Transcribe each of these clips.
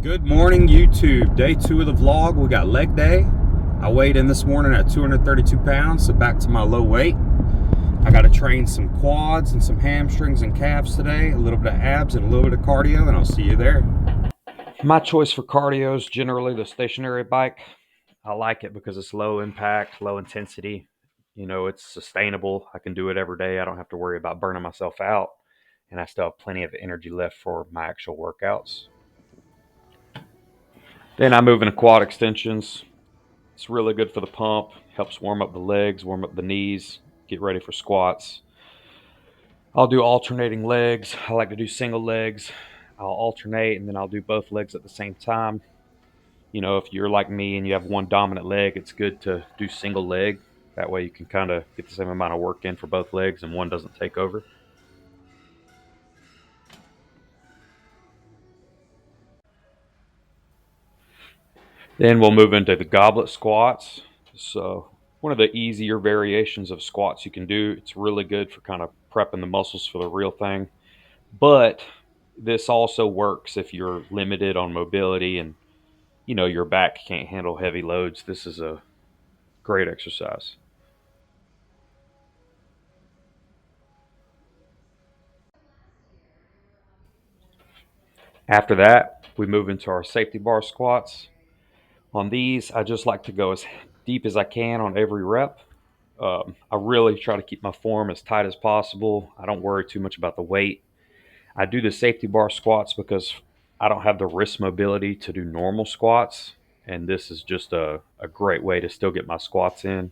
Good morning, YouTube. Day 2 of the vlog. We got leg day. I weighed in this morning at 232 pounds, so back to my low weight. I got to train some quads and some hamstrings and calves today, a little bit of abs and a little bit of cardio, and I'll see you there. My choice for cardio is generally the stationary bike. I like it because it's low impact, low intensity. You know, it's sustainable. I can do it every day. I don't have to worry about burning myself out, and I still have plenty of energy left for my actual workouts. Then I move into quad extensions. It's really good for the pump, helps warm up the legs, warm up the knees, get ready for squats. I'll do alternating legs. I like to do single legs. I'll alternate and then I'll do both legs at the same time. You know, if you're like me and you have one dominant leg, it's good to do single leg. That way you can kind of get the same amount of work in for both legs and one doesn't take over. Then we'll move into the goblet squats. So one of the easier variations of squats you can do. It's really good for kind of prepping the muscles for the real thing. But this also works if you're limited on mobility and your back can't handle heavy loads. This is a great exercise. After that, we move into our safety bar squats. On these, I just like to go as deep as I can on every rep. I really try to keep my form as tight as possible. I don't worry too much about the weight. I do the safety bar squats because I don't have the wrist mobility to do normal squats. And this is just a great way to still get my squats in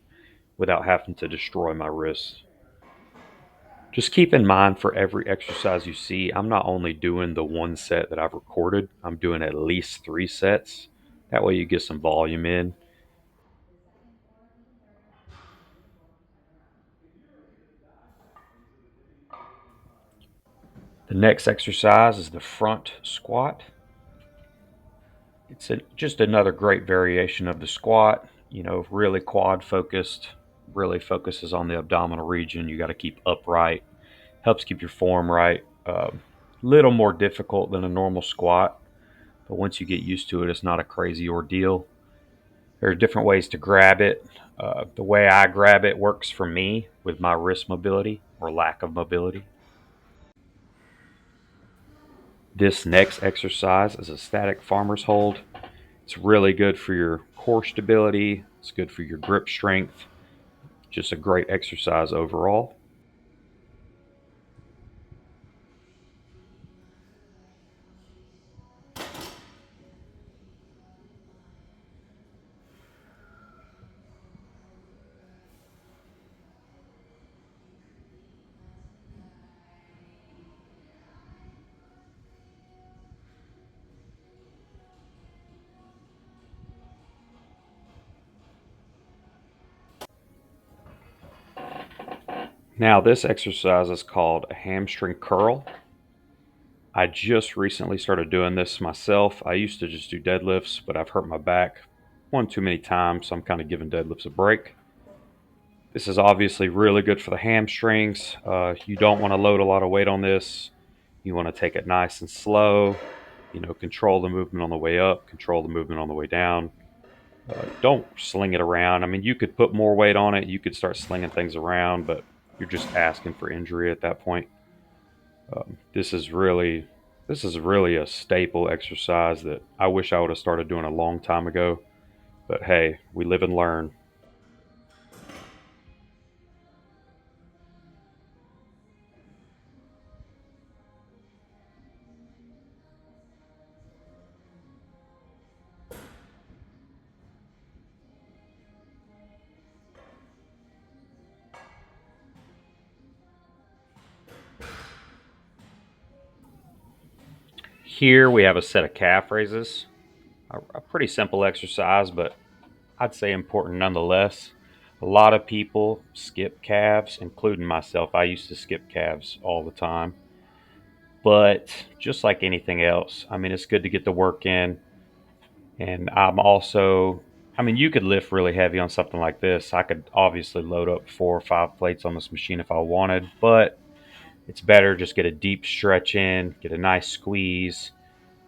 without having to destroy my wrists. Just keep in mind for every exercise you see, I'm not only doing the one set that I've recorded, I'm doing at least 3 sets. That way you get some volume in. The next exercise is the front squat. Just another great variation of the squat, really quad focused, really focuses on the abdominal region. You got to keep upright, helps keep your form right. Little more difficult than a normal squat, but once you get used to it, it's not a crazy ordeal. There are different ways to grab it. The way I grab it works for me with my wrist mobility or lack of mobility. This next exercise is a static farmer's hold. It's really good for your core stability. It's good for your grip strength. Just a great exercise overall. Now, this exercise is called a hamstring curl. I just recently started doing this myself. I used to just do deadlifts, but I've hurt my back one too many times, so I'm kind of giving deadlifts a break. This is obviously really good for the hamstrings. You don't want to load a lot of weight on this. You want to take it nice and slow. Control the movement on the way up, control the movement on the way down. Don't sling it around. I mean, you could put more weight on it. You could start slinging things around, but you're just asking for injury at that point. This is really a staple exercise that I wish I would have started doing a long time ago. But hey, we live and learn. Here we have a set of calf raises. A pretty simple exercise, but I'd say important nonetheless. A lot of people skip calves, including myself. I used to skip calves all the time. But just like anything else, I mean, it's good to get the work in. And you could lift really heavy on something like this. I could obviously load up 4 or 5 plates on this machine if I wanted, but it's better just get a deep stretch in, get a nice squeeze,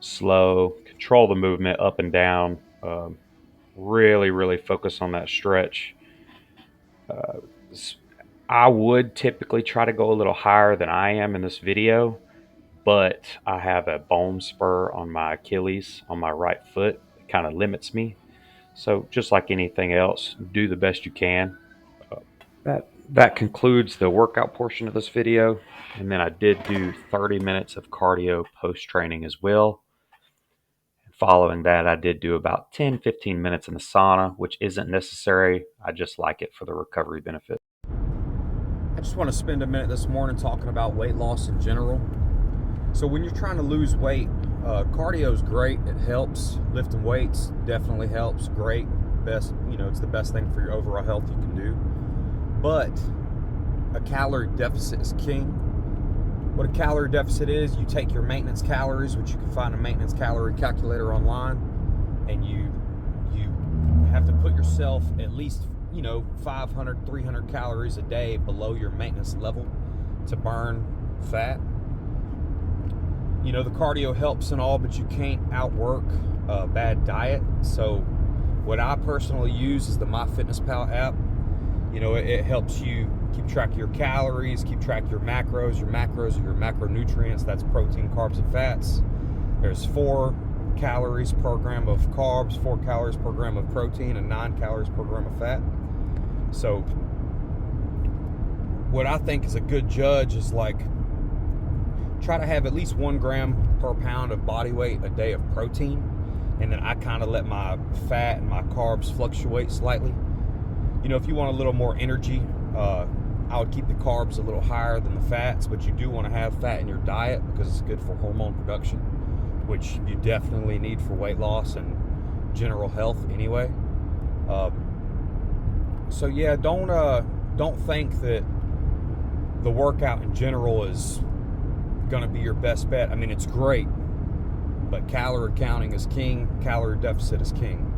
slow, control the movement up and down. Really focus on that stretch. Uh, I would typically try to go a little higher than I am in this video, but I have a bone spur on my Achilles on my right foot. It kind of limits me. So just like anything else, do the best you can. Uh, that concludes the workout portion of this video. And then I did do 30 minutes of cardio post-training as well. Following that, I did do about 10-15 minutes in the sauna, which isn't necessary. I just like it for the recovery benefit. I just want to spend a minute this morning talking about weight loss in general. So when you're trying to lose weight, cardio is great. It helps. Lifting weights definitely helps. Great. Best, it's the best thing for your overall health you can do. But a calorie deficit is king. What a calorie deficit is, you take your maintenance calories, which you can find a maintenance calorie calculator online, and you have to put yourself at least 500, 300 calories a day below your maintenance level to burn fat. The cardio helps and all, but you can't outwork a bad diet. So what I personally use is the MyFitnessPal app. It helps you keep track of your calories, keep track of your macros. Your macros are your macronutrients. That's protein, carbs, and fats. There's 4 calories per gram of carbs, 4 calories per gram of protein, and 9 calories per gram of fat. So what I think is a good judge is try to have at least 1 gram per pound of body weight a day of protein. And then I kind of let my fat and my carbs fluctuate slightly. If you want a little more energy, I would keep the carbs a little higher than the fats, but you do want to have fat in your diet because it's good for hormone production, which you definitely need for weight loss and general health anyway. So yeah, don't think that the workout in general is going to be your best bet. I mean, it's great, but calorie counting is king. Calorie deficit is king.